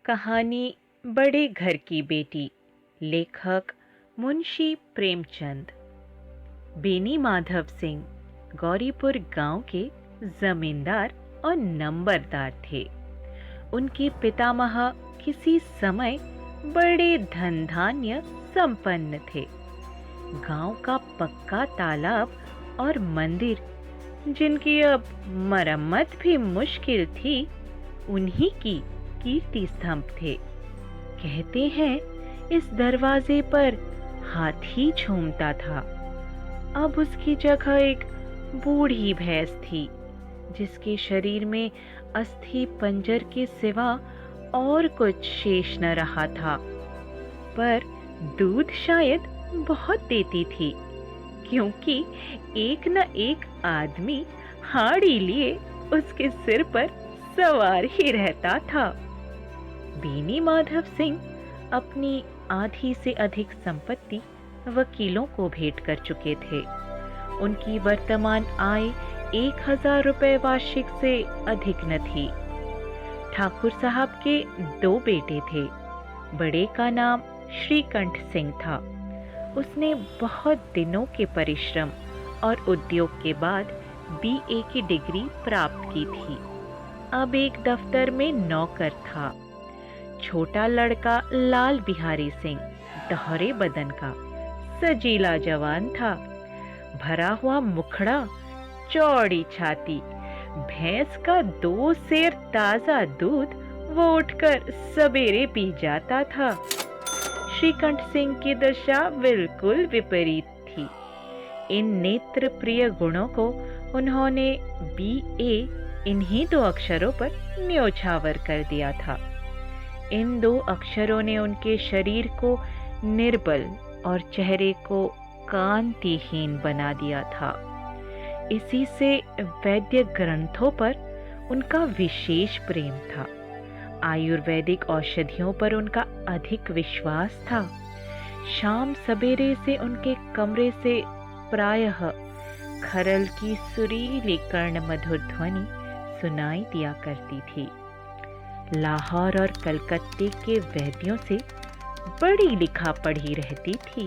कहानी बड़े घर की बेटी। लेखक मुंशी प्रेमचंद। बेनी माधव सिंह गौरीपुर गांव के जमींदार और नंबरदार थे। उनके पितामह किसी समय बड़े धन धान्य संपन्न थे। गांव का पक्का तालाब और मंदिर, जिनकी अब मरम्मत भी मुश्किल थी, उन्हीं की कीर्ति स्तंभ थे। कहते हैं इस दरवाजे पर हाथी झूमता था। अब उसकी जगह एक बूढ़ी भैंस थी, जिसके शरीर में अस्थि पंजर के सिवा और कुछ शेष न रहा था। पर दूध शायद बहुत देती थी, क्योंकि एक न एक आदमी हाड़ी लिए उसके सिर पर सवार ही रहता था। बेनी माधव सिंह अपनी आधी से अधिक संपत्ति वकीलों को भेंट कर चुके थे। उनकी वर्तमान आय 1000 रुपए वार्षिक से अधिक न थी। ठाकुर साहब के 2 बेटे थे। बड़े का नाम श्रीकंठ सिंह था। उसने बहुत दिनों के परिश्रम और उद्योग के बाद BA की डिग्री प्राप्त की थी। अब एक दफ्तर में नौकर था। छोटा लड़का लाल बिहारी सिंह दोहरे बदन का सजीला जवान था। भरा हुआ मुखड़ा, चौड़ी छाती, भैंस का 2 सेर ताजा दूध वो उठकर सवेरे पी जाता था। श्रीकंठ सिंह की दशा बिल्कुल विपरीत थी। इन नेत्र प्रिय गुणों को उन्होंने BA इन्हीं 2 अक्षरों पर न्योछावर कर दिया था। इन 2 अक्षरों ने उनके शरीर को निर्बल और चेहरे को कांतिहीन बना दिया था। इसी से वैद्य ग्रंथों पर उनका विशेष प्रेम था। आयुर्वेदिक औषधियों पर उनका अधिक विश्वास था। शाम सवेरे से उनके कमरे से प्रायः खरल की सुरीली कर्ण मधुर ध्वनि सुनाई दिया करती थी। लाहौर और कलकत्ते के वैद्यों से बड़ी लिखा पढ़ी रहती थी।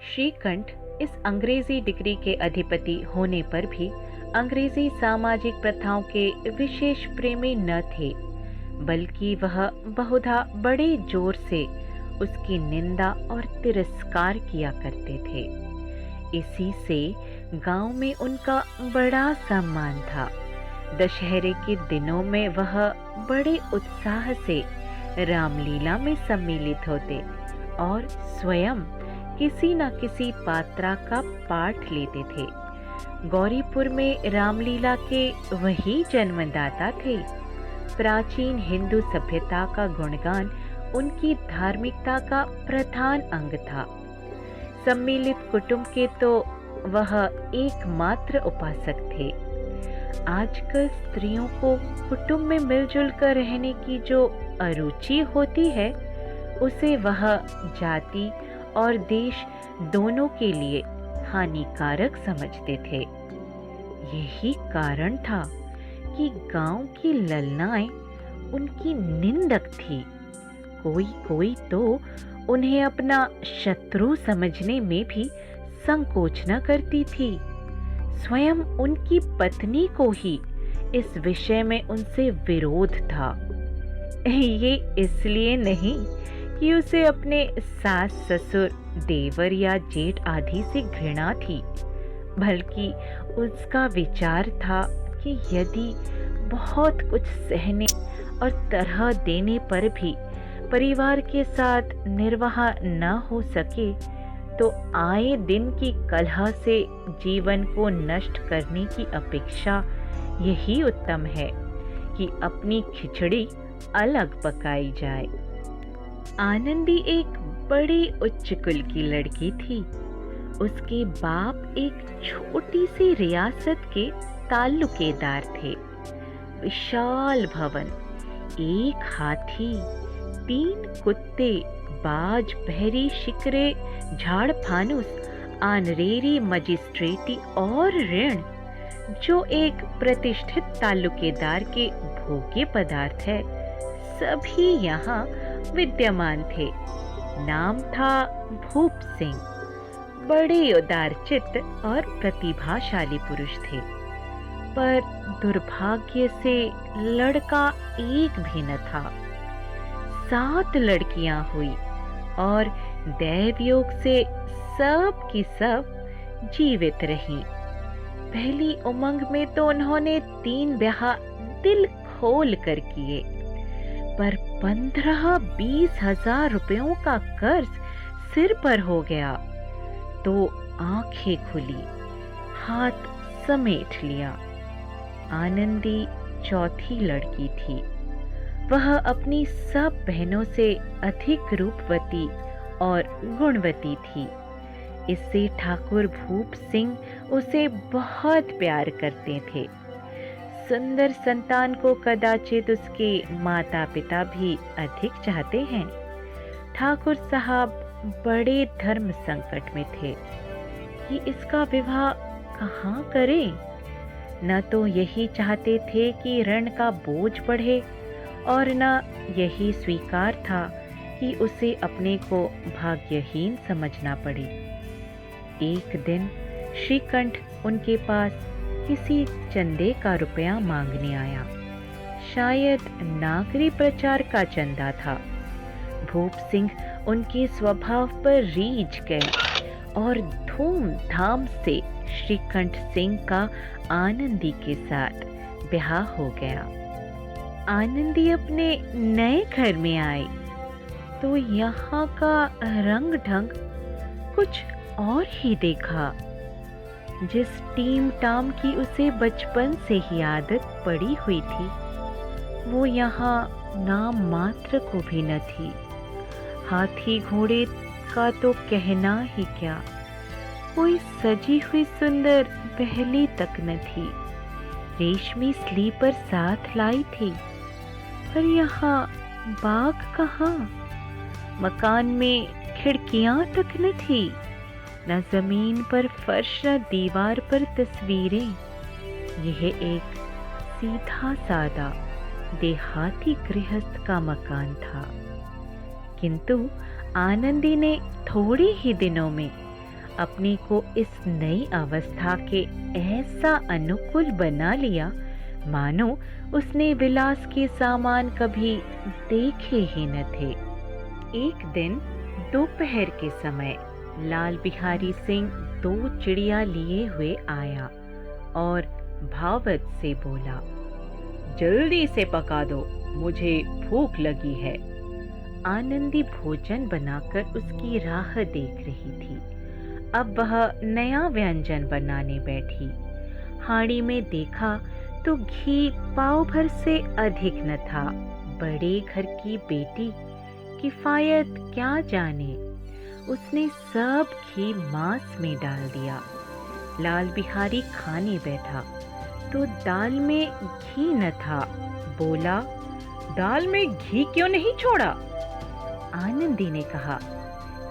श्रीकंठ इस अंग्रेजी डिग्री के अधिपति होने पर भी अंग्रेजी सामाजिक प्रथाओं के विशेष प्रेमी न थे, बल्कि वह बहुधा बड़े जोर से उसकी निंदा और तिरस्कार किया करते थे। इसी से गांव में उनका बड़ा सम्मान था। दशहरे के दिनों में वह बड़े उत्साह से रामलीला में सम्मिलित होते और स्वयं किसी न किसी पात्रा का पाठ लेते थे। गौरीपुर में रामलीला के वही जन्मदाता थे। प्राचीन हिंदू सभ्यता का गुणगान उनकी धार्मिकता का प्रधान अंग था। सम्मिलित कुटुंब के तो वह एकमात्र उपासक थे। आजकल स्त्रियों को कुटुंब में मिलजुल कर रहने की जो अरुचि होती है, उसे वह जाति और देश दोनों के लिए हानिकारक समझते थे। यही कारण था कि गांव की ललनाएं उनकी निंदक थी। कोई कोई तो उन्हें अपना शत्रु समझने में भी संकोच न करती थी। स्वयं उनकी पत्नी को ही इस विषय में उनसे विरोध था। ये इसलिए नहीं कि उसे अपने सास ससुर, देवर या जेठ आदि से घृणा थी, बल्कि उसका विचार था कि यदि बहुत कुछ सहने और तरह देने पर भी परिवार के साथ निर्वाह न हो सके, तो आए दिन की कलह से जीवन को नष्ट करने की अपेक्षा यही उत्तम है कि अपनी खिचड़ी अलग पकाई जाए। आनंदी एक बड़ी उच्च कुल की लड़की थी। उसके बाप एक छोटी सी रियासत के ताल्लुकेदार थे। विशाल भवन, 1 हाथी, 3 कुत्ते, बाज, बहरी, शिकरे, झाड़ फानुस, आनरेरी, मजिस्ट्रेटी और ऋण, जो एक प्रतिष्ठित ताल्लुकेदार के भोग्य पदार्थ है, सभी यहाँ विद्यमान थे। नाम था भूप सिंह। बड़े उदारचित्त और प्रतिभाशाली पुरुष थे, पर दुर्भाग्य से लड़का एक भी न था। 7 लड़कियां हुई और दैवयोग से सब की सब जीवित रहीं। पहली उमंग में तो उन्होंने 3 ब्याह दिल खोल कर किए, पर 15-20 हजार रुपयों का कर्ज सिर पर हो गया तो आंखें खुली, हाथ समेट लिया। आनंदी चौथी लड़की थी। वह अपनी सब बहनों से अधिक रूपवती और गुणवती थी। इससे ठाकुर भूप सिंह उसे बहुत प्यार करते थे। सुंदर संतान को कदाचित उसके माता पिता भी अधिक चाहते हैं। ठाकुर साहब बड़े धर्म संकट में थे कि इसका विवाह कहाँ करें। न तो यही चाहते थे कि ऋण का बोझ बढ़े, और न यही स्वीकार था कि उसे अपने को भाग्यहीन समझना पड़े। एक दिन श्रीकंठ उनके पास किसी चंदे का रुपया मांगने आया। शायद नागरी प्रचार का चंदा था। भूप सिंह उनके स्वभाव पर रीझ गए और धूमधाम से श्रीकंठ सिंह का आनंदी के साथ ब्याह हो गया। आनंदी अपने नए घर में आई तो यहाँ का रंग ढंग कुछ और ही देखा। जिस टीम टाम की उसे बचपन से ही आदत पड़ी हुई थी, वो यहाँ नाम मात्र को भी न थी। हाथी घोड़े का तो कहना ही क्या, कोई सजी हुई सुंदर पहली तक न थी। रेशमी स्लीपर साथ लाई थी, पर यहाँ बाग कहाँ। मकान में खिड़कियां तक न थी, न जमीन पर फर्श न दीवार पर तस्वीरें। यह एक सीधा सादा देहाती गृहस्थ का मकान था। किंतु आनंदी ने थोड़े ही दिनों में अपने को इस नई अवस्था के ऐसा अनुकूल बना लिया मानो उसने विलास के सामान कभी देखे ही न थे। एक दिन दोपहर के समय लाल बिहारी सिंह 2 चिड़िया लिए हुए आया और भावत से बोला, जल्दी से पका दो, मुझे भूख लगी है। आनंदी भोजन बनाकर उसकी राह देख रही थी। अब वह नया व्यंजन बनाने बैठी। हांडी में देखा तो घी पाव भर से अधिक न था। बड़े घर की बेटी किफायत क्या जाने, उसने सब घी मांस में डाल दिया। लाल बिहारी खाने बैठा तो दाल में घी न था। बोला, दाल में घी क्यों नहीं छोड़ा? आनंदी ने कहा,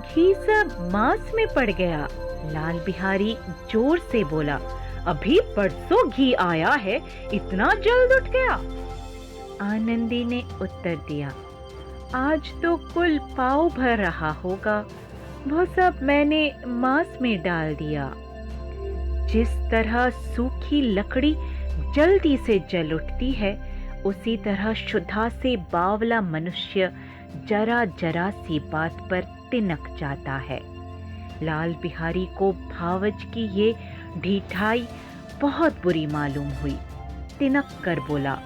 घी सब मांस में पड़ गया। लाल बिहारी जोर से बोला, अभी परसों घी आया है, इतना जल्द उठ गया? आनंदी ने उत्तर दिया, आज तो कुल पाव भर रहा होगा, वो सब मैंने मांस में डाल दिया। जिस तरह सूखी लकड़ी जल्दी से जल उठती है, उसी तरह शुद्धा से बावला मनुष्य जरा जरा सी बात पर तिनक जाता है। लाल बिहारी को भावज की ये ढिठाई बहुत बुरी मालूम हुई। तिनक कर बोला,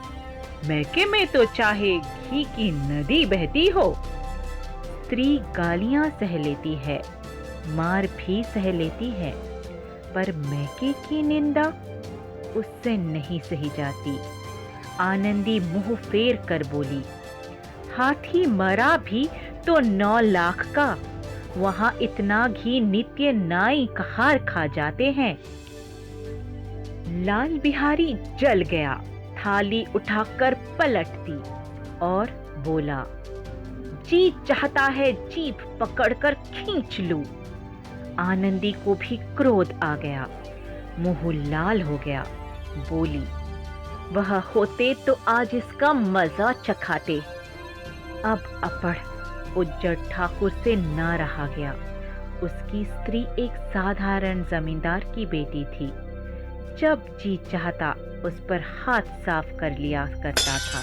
मैके में तो चाहे घी की नदी बहती हो। स्त्री गालियां सह लेती है, मार भी सह लेती है, पर मैके की निंदा उससे नहीं सही जाती। आनंदी मुंह फेर कर बोली, हाथी मरा भी तो 9 लाख का, वहां इतना घी नित्य नाई कहार खा जाते हैं। लाल बिहारी जल गया, थाली उठाकर पलट दी और बोला, जी चाहता है जीभ पकड़कर खींच लूं। आनंदी को भी क्रोध आ गया, मुंह लाल हो गया। बोली, वह होते तो आज इसका मजा चखाते। अब अपढ़ उज्जड़ ठाकुर से न रहा गया। उसकी स्त्री एक साधारण जमींदार की बेटी थी। जब जी चाहता उस पर हाथ साफ कर लिया करता था।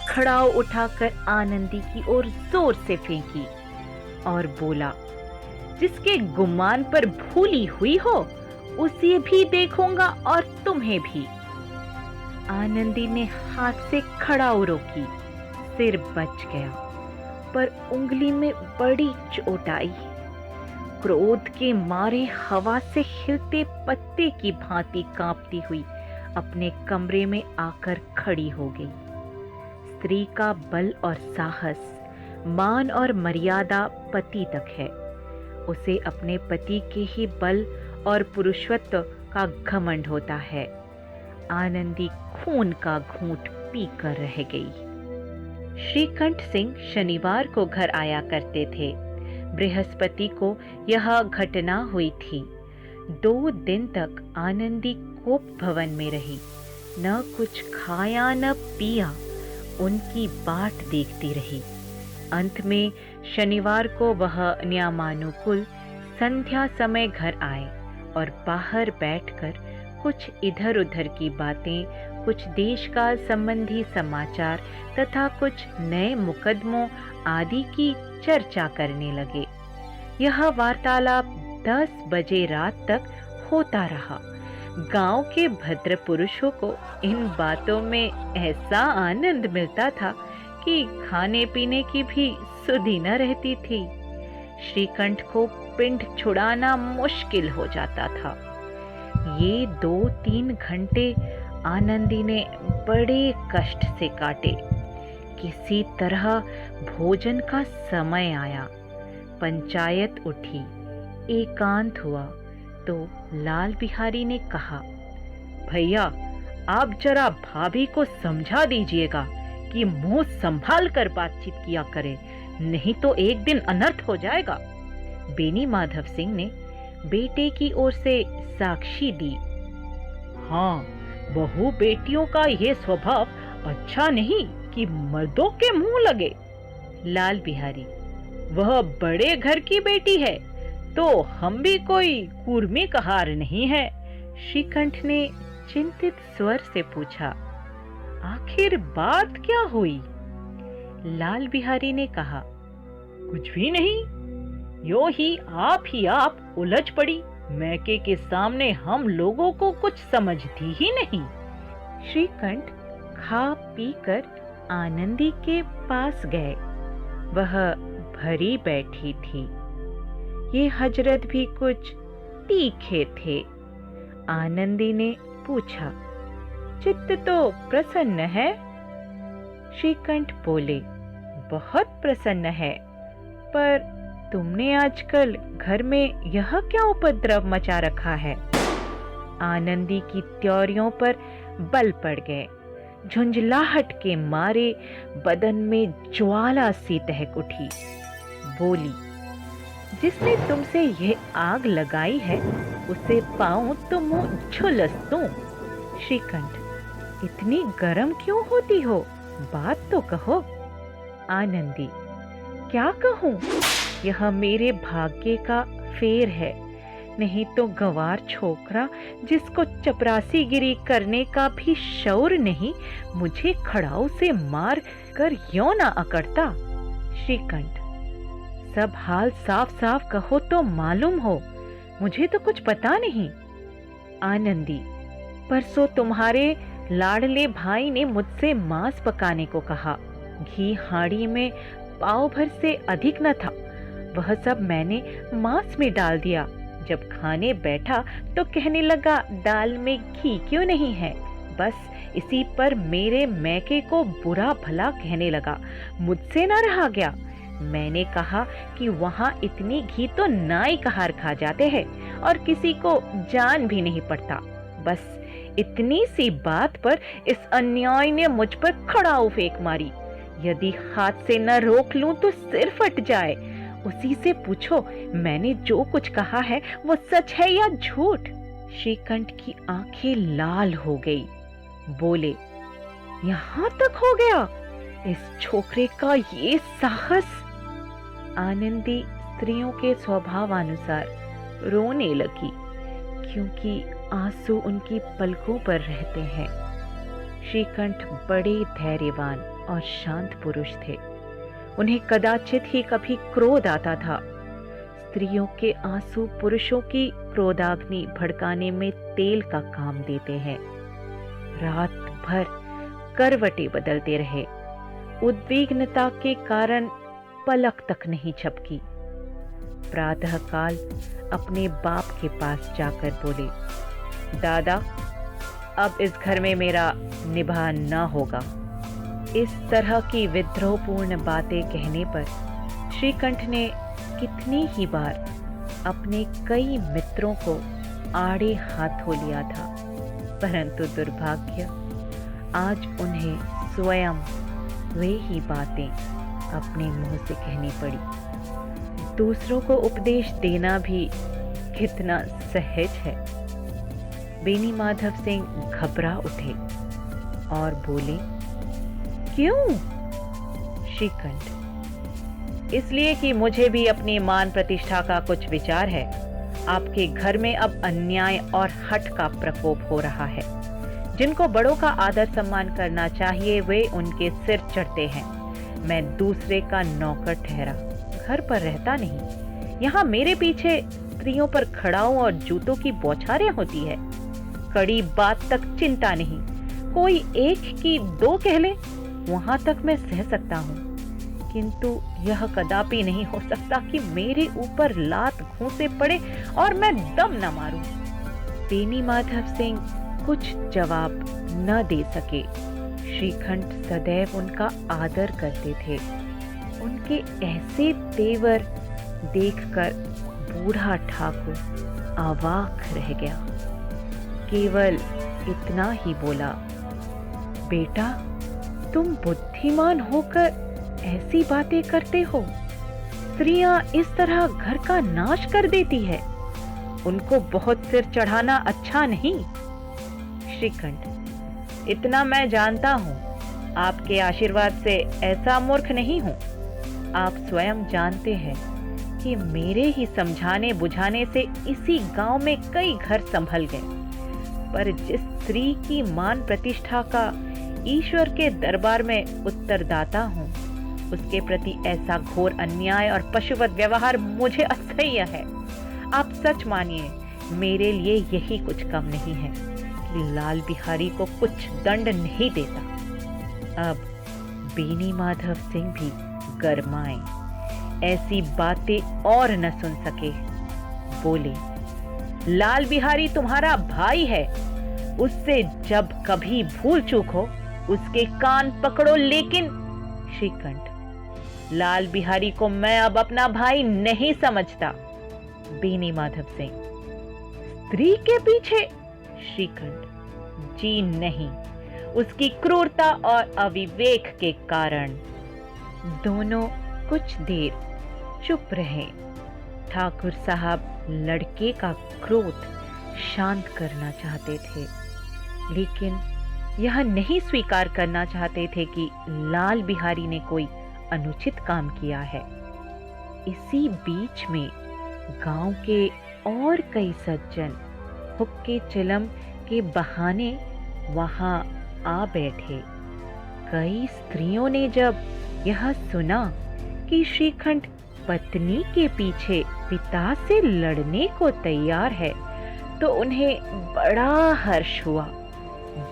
खड़ाऊ उठाकर आनंदी की ओर जोर से फेंकी और बोला, जिसके गुमान पर भूली हुई हो उसे भी देखूंगा और तुम्हें भी। आनंदी ने हाथ से खड़ाऊ रोकी। सिर बच गया, पर उंगली में बड़ी चोट आई। क्रोध के मारे हवा से हिलते पत्ते की भांति कांपती हुई अपने कमरे में आकर खड़ी हो गई। स्त्री का बल और साहस, मान और मर्यादा पति तक है। उसे अपने पति के ही बल और पुरुषत्व का घमंड होता है। आनंदी खून का घूंट पीकर रह गई। श्रीकंठ सिंह शनिवार को घर आया करते थे। बृहस्पति को यह घटना हुई थी। 2 दिन तक आनंदी कोप भवन में रही। न कुछ खाया न पिया, उनकी बाट देखती रही। अंत में शनिवार को वह नियमानुकूल संध्या समय घर आए और बाहर बैठकर कुछ इधर उधर की बातें, कुछ देश काल संबंधी समाचार तथा कुछ नए मुकदमों आदि की चर्चा करने लगे। यह वार्तालाप 10 बजे रात तक होता रहा। गांव के भद्र पुरुषों को इन बातों में ऐसा आनंद मिलता था कि खाने पीने की भी सुधि न रहती थी। श्रीकंठ को पिंड छुड़ाना मुश्किल हो जाता था। ये 2-3 घंटे आनंदी ने बड़े कष्ट से काटे। किसी तरह भोजन का समय आया। पंचायत उठी, एकांत हुआ तो लाल बिहारी ने कहा, भैया आप जरा भाभी को समझा दीजिएगा कि मुंह संभाल कर बातचीत किया करे, नहीं तो एक दिन अनर्थ हो जाएगा। बेनी माधव सिंह ने बेटे की ओर से साक्षी दी। हाँ, बहू बेटियों का ये स्वभाव अच्छा नहीं कि मर्दों के मुंह लगे। लाल बिहारी, वह बड़े घर की बेटी है तो हम भी कोई कूर्मी कहार नहीं है। श्रीकंठ ने चिंतित स्वर से पूछा, आखिर बात क्या हुई? लाल बिहारी ने कहा, कुछ भी नहीं, यो ही आप उलझ पड़ी। मैके के सामने हम लोगों को कुछ समझती ही नहीं। श्रीकंठ खा पी कर आनंदी के पास गए। वह भरी बैठी थी। ये हजरत भी कुछ तीखे थे। आनंदी ने पूछा, चित्त तो प्रसन्न है? श्रीकंठ बोले, बहुत प्रसन्न है, पर तुमने आजकल घर में यह क्या उपद्रव मचा रखा है? आनंदी की त्योरियों पर बल पड़ गए। झुंझलाहट के मारे बदन में ज्वाला सी दहक उठी। बोली, जिसने तुमसे यह आग लगाई है उसे पाऊं तो मुंह झुलस दूं। श्रीकंठ, इतनी गर्म क्यों होती हो? बात तो कहो। आनंदी, क्या कहूं? यह मेरे भाग्य का फेर है, नहीं तो गंवार छोकरा जिसको चपरासीगिरी करने का भी शौर नहीं, मुझे खड़ाऊ से मार कर यों ना अकड़ता। श्रीकंठ, सब हाल साफ साफ कहो तो मालूम हो, मुझे तो कुछ पता नहीं। आनंदी, परसों तुम्हारे लाडले भाई ने मुझसे मांस पकाने को कहा। घी हांडी में पाव भर से अधिक न था। वह सब मैंने मांस में डाल दिया। जब खाने बैठा तो कहने लगा, दाल में घी क्यों नहीं है? बस इसी पर मेरे मैके को बुरा भला कहने लगा। मुझसे ना रहा गया। मैंने कहा कि वहाँ इतनी घी तो नाई कहार खा जाते हैं और किसी को जान भी नहीं पड़ता। बस इतनी सी बात पर इस अन्याय ने मुझ पर खड़ाऊ फेंक मारी। यदि हाथ से न रोक लूं तो सिर फट जाए। उसी से पूछो मैंने जो कुछ कहा है वो सच है या झूठ। श्रीकंठ की आंखें लाल हो गई। बोले, यहाँ तक हो गया? इस छोकरे का ये साहस। आनंदी स्त्रियों के स्वभावानुसार रोने लगी, क्योंकि आंसू उनकी पलकों पर रहते हैं। श्रीकंठ बड़े धैर्यवान और शांत पुरुष थे। उन्हें कदाचित ही कभी क्रोध आता था। स्त्रियों के आंसू पुरुषों की क्रोधाग्नि भड़काने में तेल का काम देते हैं। रात भर करवटें बदलते रहे। उद्विग्नता के कारण पलक तक नहीं झपकी। प्रातःकाल अपने बाप के पास जाकर बोले, दादा, अब इस घर में मेरा निभा न होगा। इस तरह की विद्रोहपूर्ण बातें कहने पर श्रीकंठ ने कितनी ही बार अपने कई मित्रों को आड़े हाथों लिया था, परंतु दुर्भाग्य, आज उन्हें स्वयं वे ही बातें अपने मुंह से कहनी पड़ी। दूसरों को उपदेश देना भी कितना सहज है। बेनी माधव सिंह घबरा उठे और बोले, क्यों? श्रीकंठ, इसलिए कि मुझे भी अपनी मान प्रतिष्ठा का कुछ विचार है। आपके घर में अब अन्याय और हठ का प्रकोप हो रहा है। जिनको बड़ों का आदर सम्मान करना चाहिए, वे उनके सिर चढ़ते हैं। मैं दूसरे का नौकर ठहरा घर पर रहता नहीं। यहाँ मेरे पीछे स्त्रियों पर खड़ाओं और जूतों की बौछारें होती है। कड़ी बात तक चिंता नहीं, कोई एक की दो कह ले, वहां तक मैं सह सकता हूँ, किंतु यह कदापि नहीं हो सकता कि मेरे ऊपर लात घूंसे पड़े और मैं दम न मारूं। बेनी माधव सिंह कुछ जवाब न दे सके। श्रीकंठ सदैव उनका आदर करते थे। उनके ऐसे तेवर देखकर बूढ़ा ठाकुर अवाक रह गया। केवल इतना ही बोला, बेटा, तुम बुद्धिमान होकर ऐसी बातें करते हो? स्त्रियां इस तरह घर का नाश कर देती है। उनको बहुत सिर चढ़ाना अच्छा नहीं। श्रीकंठ, इतना मैं जानता हूं। आपके आशीर्वाद से ऐसा मूर्ख नहीं हूं। आप स्वयं जानते हैं कि मेरे ही समझाने बुझाने से इसी गांव में कई घर संभल गए। पर जिस स्त्री की मान प्रतिष्ठा का ईश्वर के दरबार में उत्तरदाता हूं, उसके प्रति ऐसा घोर अन्याय और पशुवत व्यवहार मुझे असह्य है। आप सच मानिए, मेरे लिए यही कुछ कम नहीं है कि लाल बिहारी को कुछ दंड नहीं देता। अब बेनी माधव सिंह भी गरमाए, ऐसी बातें और न सुन सके। बोले, लाल बिहारी तुम्हारा भाई है। उससे जब कभी भूल चूक हो, उसके कान पकड़ो। लेकिन श्रीकंठ, लाल बिहारी को मैं अब अपना भाई नहीं समझता। बेनी माधव सिंह, स्त्री के पीछे? श्रीकंठ, जी नहीं, उसकी क्रूरता और अविवेक के कारण। दोनों कुछ देर चुप रहे। ठाकुर साहब लड़के का क्रोध शांत करना चाहते थे, लेकिन यह नहीं स्वीकार करना चाहते थे कि लाल बिहारी ने कोई अनुचित काम किया है। इसी बीच में गांव के और कई सज्जन हुक्के चिलम के बहाने वहां आ बैठे। कई स्त्रियों ने जब यह सुना कि श्रीकंठ पत्नी के पीछे पिता से लड़ने को तैयार है, तो उन्हें बड़ा हर्ष हुआ।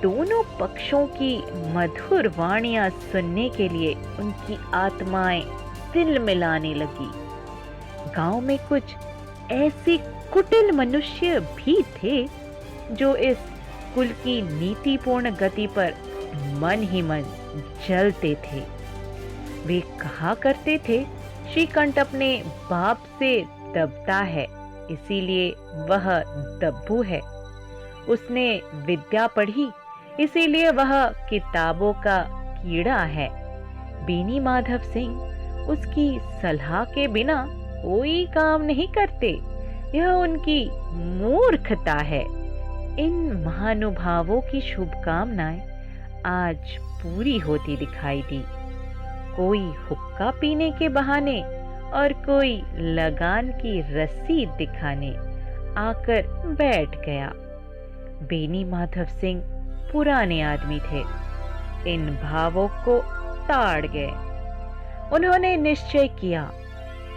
दोनों पक्षों की मधुर वाणियां सुनने के लिए उनकी आत्माएं दिल मिलाने लगी। गांव में कुछ ऐसे कुटिल मनुष्य भी थे जो इस कुल की नीतिपूर्ण गति पर मन ही मन जलते थे। वे कहा करते थे, श्रीकंठ अपने बाप से दबता है, इसीलिए वह दब्बू है। उसने विद्या पढ़ी, इसीलिए वह किताबों का कीड़ा है। बेनी माधव सिंह उसकी सलाह के बिना कोई काम नहीं करते। यह उनकी मूर्खता है। इन महानुभावों की शुभकामनाएं आज पूरी होती दिखाई दी। कोई हुक्का पीने के बहाने और कोई लगान की रसीद दिखाने आकर बैठ गया। बेनी माधव सिंह पुराने आदमी थे, इन भावों को ताड़ गए। उन्होंने निश्चय किया,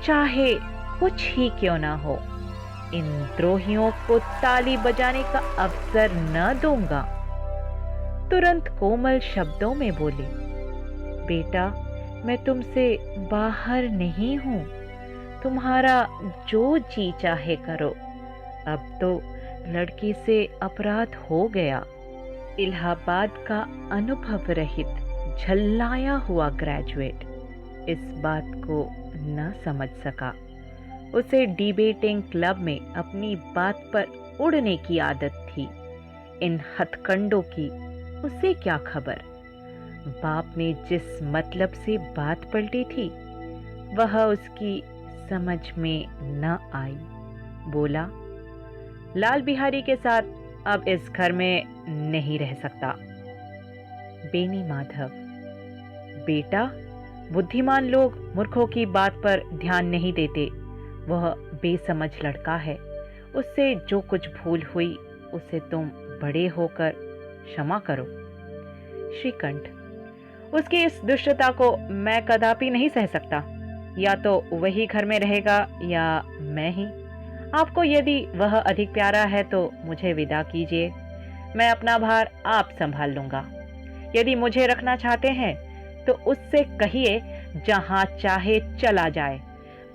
चाहे कुछ ही क्यों ना हो, इन द्रोहियों को ताली बजाने का अवसर न दूंगा। तुरंत कोमल शब्दों में बोले, बेटा, मैं तुमसे बाहर नहीं हूं, तुम्हारा जो जी चाहे करो। अब तो लड़के से अपराध हो गया। इलाहाबाद का अनुभव रहित झल्लाया हुआ ग्रेजुएट इस बात को न समझ सका। उसे डिबेटिंग क्लब में अपनी बात पर उड़ने की आदत थी। इन हथकंडों की उसे क्या खबर। बाप ने जिस मतलब से बात पलटी थी वह उसकी समझ में न आई। बोला, लाल बिहारी के साथ अब इस घर में नहीं रह सकता। बेनी माधव, बेटा, बुद्धिमान लोग मूर्खों की बात पर ध्यान नहीं देते। वह बेसमझ लड़का है, उससे जो कुछ भूल हुई उसे तुम बड़े होकर क्षमा करो। श्रीकंठ, उसकी इस दुष्टता को मैं कदापि नहीं सह सकता। या तो वही घर में रहेगा या मैं ही। आपको यदि वह अधिक प्यारा है तो मुझे विदा कीजिए, मैं अपना भार आप संभाल लूंगा। यदि मुझे रखना चाहते हैं तो उससे कहिए जहां चाहे चला जाए।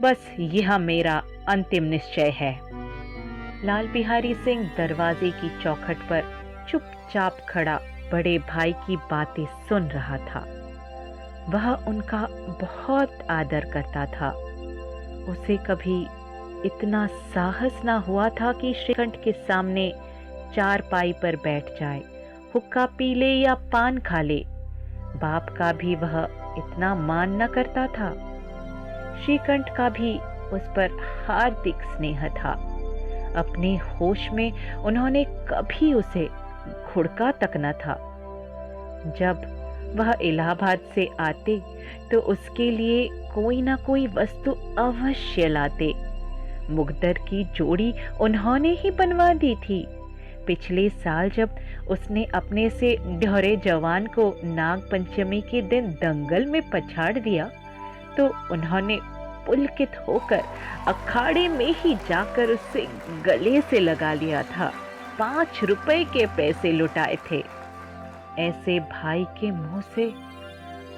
बस यह मेरा अंतिम निश्चय है। लाल बिहारी सिंह दरवाजे की चौखट पर चुपचाप खड़ा बड़े भाई की बातें सुन रहा था। वह उनका बहुत आदर करता था। उसे कभी इतना साहस ना हुआ था कि श्रीकंठ के सामने चारपाई पर बैठ जाए, हुक्का पी ले या पान खा ले। बाप का भी वह इतना मान न करता था। श्रीकंठ का भी उस पर हार्दिक स्नेह था। अपने होश में उन्होंने कभी उसे घुड़का तक न था। जब वह इलाहाबाद से आते तो उसके लिए कोई ना कोई वस्तु अवश्य लाते। मुकद्दर की जोड़ी उन्होंने ही बनवा दी थी। पिछले साल जब उसने अपने से ढोरे जवान को नाग पंचमी के दिन दंगल में पछाड़ दिया तो उन्होंने पुलकित होकर अखाड़े में ही जाकर उससे गले से लगा लिया था। 5 रुपए के पैसे लुटाए थे। ऐसे भाई के मुंह से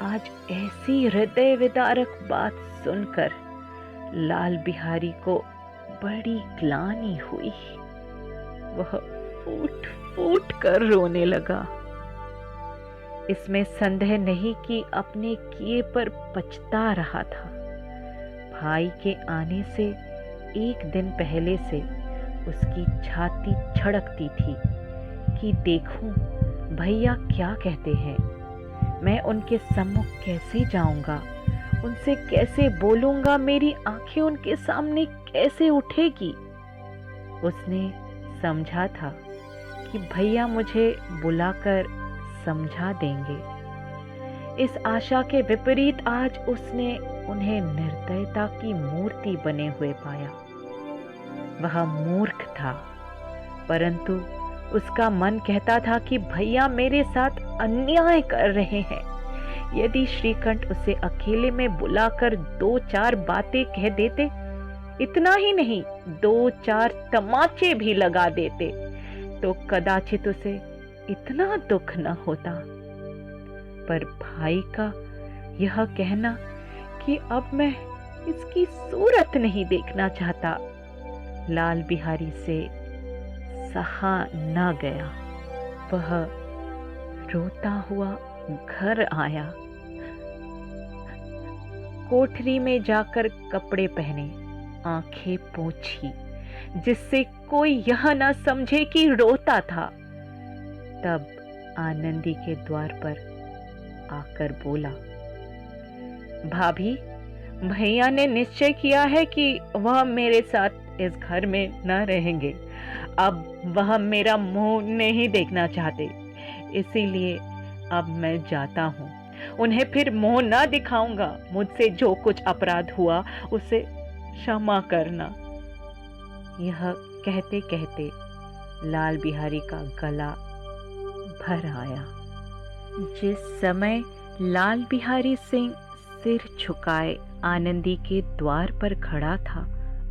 आज ऐसी हृदय विदारक बात सुनकर लाल बिहारी को बड़ी ग्लानि हुई। वह फूट फूट कर रोने लगा। इसमें संदेह नहीं कि अपने किए पर पछता रहा था। भाई के आने से एक दिन पहले से उसकी छाती धड़कती थी कि देखूं भैया क्या कहते हैं। मैं उनके सम्मुख कैसे जाऊंगा, उनसे कैसे बोलूंगा, मेरी आंखें उनके सामने कैसे उठेगी। उसने समझा था कि भैया मुझे बुलाकर समझा देंगे। इस आशा के विपरीत आज उसने उन्हें निर्दयता की मूर्ति बने हुए पाया। वह मूर्ख था, परंतु उसका मन कहता था कि भैया मेरे साथ अन्याय कर रहे हैं। यदि श्रीकंठ उसे अकेले में बुलाकर 2-4 बातें कह देते, इतना ही नहीं 2-4 तमाचे भी लगा देते, तो कदाचित उसे इतना दुख न होता। पर भाई का यह कहना कि अब मैं इसकी सूरत नहीं देखना चाहता, लाल बिहारी से सहा न गया। वह रोता हुआ घर आया। कोठरी में जाकर कपड़े पहने, आंखें पोंछी, जिससे कोई यह न समझे कि रोता था। तब आनंदी के द्वार पर आकर बोला, भाभी, भैया ने निश्चय किया है कि वह मेरे साथ इस घर में न रहेंगे। अब वह मेरा मुंह नहीं देखना चाहते, इसीलिए अब मैं जाता हूँ। उन्हें फिर मुंह ना दिखाऊंगा। मुझसे जो कुछ अपराध हुआ उसे क्षमा करना। यह कहते कहते लाल बिहारी का गला भर आया। जिस समय लाल बिहारी सिंह सिर झुकाए आनंदी के द्वार पर खड़ा था,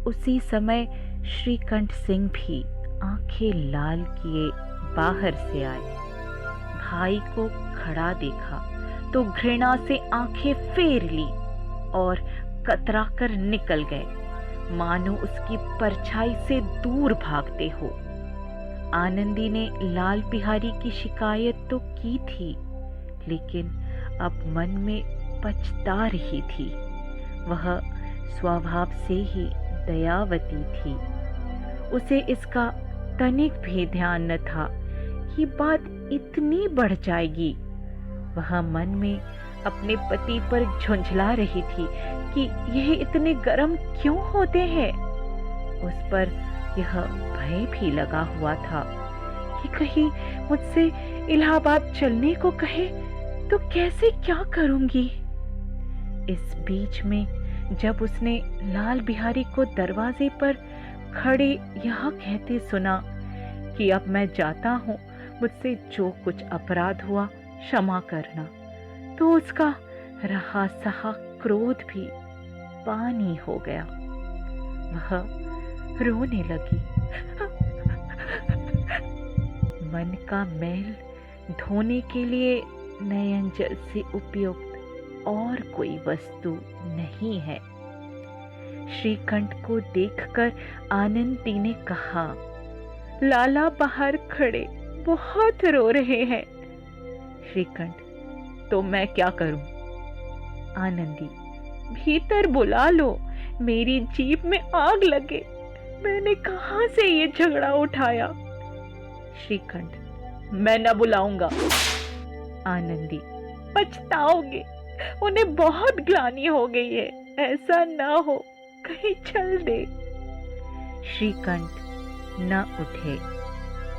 उसी समय श्रीकंठ सिंह भी आंखें लाल किए बाहर से आए। भाई को खड़ा देखा तो घृणा से आंखें फेर ली और कतराकर निकल गए, मानो उसकी परछाई से दूर भागते हो। आनंदी ने लाल बिहारी की शिकायत तो की थी, लेकिन अब मन में पछता रही थी। वह स्वभाव से ही दयावती थी। उसे इसका तनिक भी ध्यान न था कि बात इतनी बढ़ जाएगी। वह मन में अपने पति पर झुंझला रही थी कि यह इतने गर्म क्यों होते हैं। उस पर यह भय भी लगा हुआ था कि कहीं मुझसे इलाहाबाद चलने को कहे तो कैसे क्या करूंगी। इस बीच में जब उसने लाल बिहारी को दरवाजे पर खड़े यह कहते सुना कि अब मैं जाता हूँ, मुझसे जो कुछ अपराध हुआ क्षमा करना, तो उसका रहा सहा क्रोध भी पानी हो गया। वह रोने लगी। मन का मैल धोने के लिए नयन जल से उपयुक्त और कोई वस्तु नहीं है। श्रीकंठ को देखकर आनंदी ने कहा, लाला बाहर खड़े बहुत रो रहे हैं। श्रीकंठ, तो मैं क्या करूं? आनंदी, भीतर बुला लो, मेरी जीभ में आग लगे। मैंने कहां से ये झगड़ा उठाया? श्रीकंठ, मैं न बुलाऊंगा। आनंदी, पछताओगे, उन्हें बहुत ग्लानि हो गई है, ऐसा ना हो कहीं चल दे। श्रीकंठ न उठे।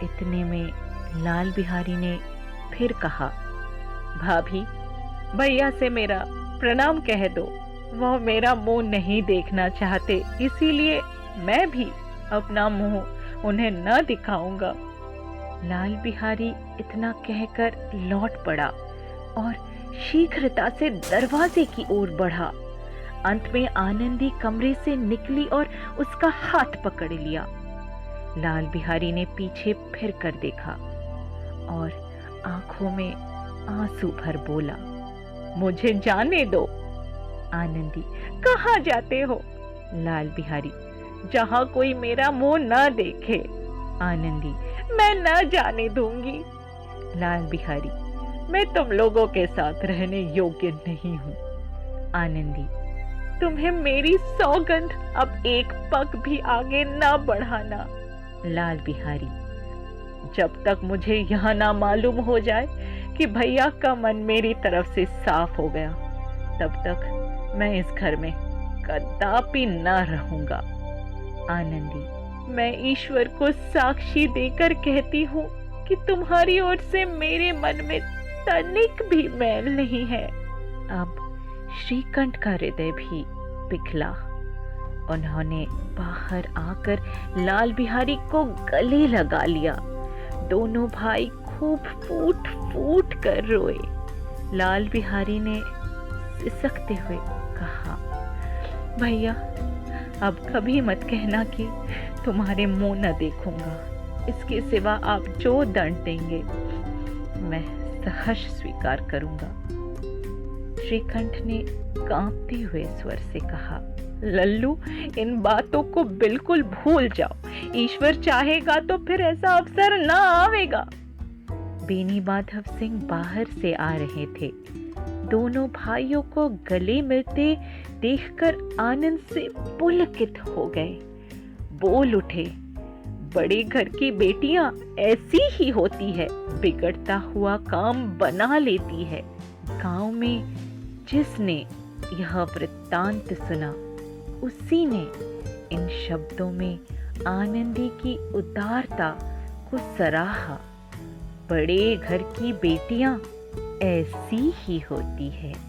इतने में लाल बिहारी ने फिर कहा, भाभी, भैया से मेरा प्रणाम कह दो। वह मेरा मुंह नहीं देखना चाहते, इसीलिए मैं भी अपना मुंह उन्हें न दिखाऊंगा। लाल बिहारी इतना कहकर लौट पड़ा और शीघ्रता से दरवाजे की ओर बढ़ा। अंत में आनंदी कमरे से निकली और उसका हाथ पकड़ लिया। लाल बिहारी ने पीछे फिर कर देखा और आंखों में आंसू भर बोला, मुझे जाने दो। आनंदी, कहाँ जाते हो? लाल बिहारी, जहां कोई मेरा मुंह न देखे। आनंदी, मैं न जाने दूंगी। लाल बिहारी, मैं तुम लोगों के साथ रहने योग्य नहीं हूं। आनंदी, तुम्हें मेरी सौगंध, अब एक पग भी आगे न बढ़ाना। लाल बिहारी, जब तक मुझे यह ना मालूम हो जाए कि भैया का मन मेरी तरफ से साफ हो गया, तब तक मैं इस घर में कदापि न रहूंगा। आनंदी, मैं ईश्वर को साक्षी देकर कहती हूँ कि तुम्हारी ओर से मेरे मन में तनिक भी मैल नहीं है। अब श्रीकंठ का हृदय भी पिघला। उन्होंने बाहर आकर लाल बिहारी को गले लगा लिया। दोनों भाई खूब फूट फूट कर रोए। लाल बिहारी ने सिसकते हुए कहा, भैया, अब कभी मत कहना कि तुम्हारे मुंह न देखूंगा। इसके सिवा आप जो दंड देंगे मैं सहर्ष स्वीकार करूंगा। श्रीकंठ ने कांपते हुए स्वर से कहा, लल्लू, इन बातों को बिल्कुल भूल जाओ। ईश्वर चाहेगा तो फिर ऐसा अवसर ना आवेगा। बेनी माधव सिंह बाहर से आ रहे थे। दोनों भाइयों को गले मिलते देखकर आनंद से पुलकित हो गए। बोल उठे, बड़े घर की बेटियां ऐसी ही होती है, बिगड़ता हुआ काम बना लेती है। गांव में जिसने यह वृत्तांत सुना, उसी ने इन शब्दों में आनंदी की उदारता को सराहा। बड़े घर की बेटियां ऐसी ही होती है।